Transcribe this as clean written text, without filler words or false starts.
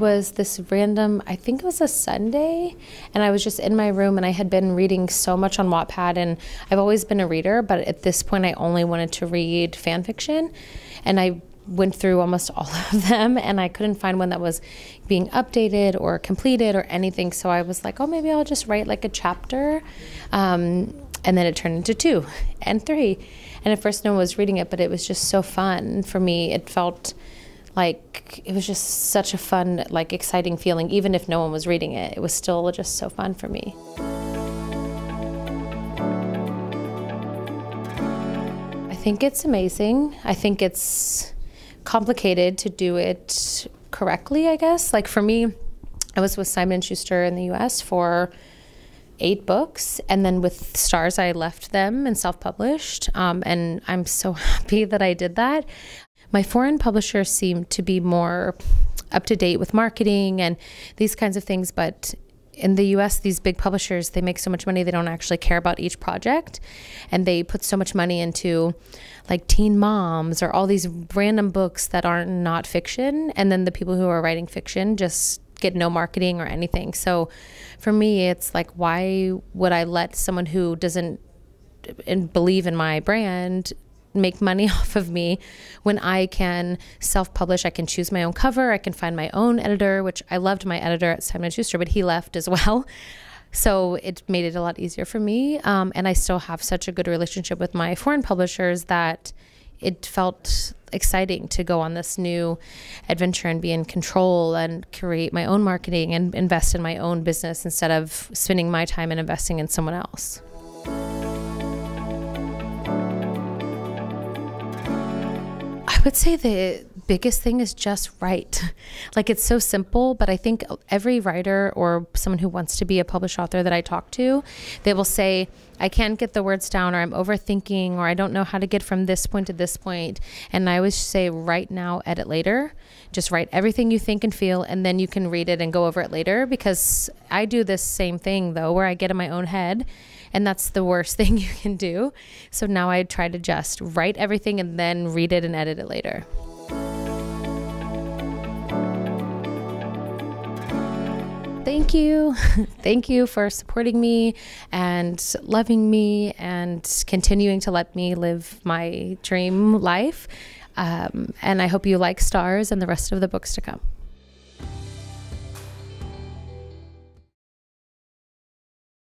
was this random, I think it was a Sunday, and I was just in my room, and I had been reading so much on Wattpad, and I've always been a reader, but at this point I only wanted to read fan fiction, and I went through almost all of them, and I couldn't find one that was being updated or completed or anything, so I was like, oh, maybe I'll just write like a chapter, and then it turned into 2 and 3, and at first no one was reading it, but it was just so fun for me. It felt like it was just such a fun, like exciting feeling. Even if no one was reading it, it was still just so fun for me. I think it's amazing. I think it's complicated to do it correctly, I guess. Like for me, I was with Simon & Schuster in the US for 8 books, and then with Stars I left them and self-published, and I'm so happy that I did that. My foreign publishers seem to be more up to date with marketing and these kinds of things, but in the US, these big publishers, they make so much money, they don't actually care about each project, and they put so much money into like Teen Moms or all these random books that are not fiction, and then the people who are writing fiction just get no marketing or anything. So for me, it's like, why would I let someone who doesn't believe in my brand make money off of me when I can self-publish? I can choose my own cover, I can find my own editor, which I loved my editor at Simon & Schuster, but he left as well. So it made it a lot easier for me. And I still have such a good relationship with my foreign publishers that it felt exciting to go on this new adventure and be in control and create my own marketing and invest in my own business instead of spending my time and investing in someone else. I would say the biggest thing is just write. Like, it's so simple, but I think every writer or someone who wants to be a published author that I talk to, they will say, I can't get the words down, or I'm overthinking, or I don't know how to get from this point to this point. And I always say, write now, edit later. Just write everything you think and feel, and then you can read it and go over it later, because I do this same thing though, where I get in my own head, and that's the worst thing you can do. So now I try to just write everything and then read it and edit it later. Thank you. Thank you for supporting me and loving me and continuing to let me live my dream life. And I hope you like Stars and the rest of the books to come.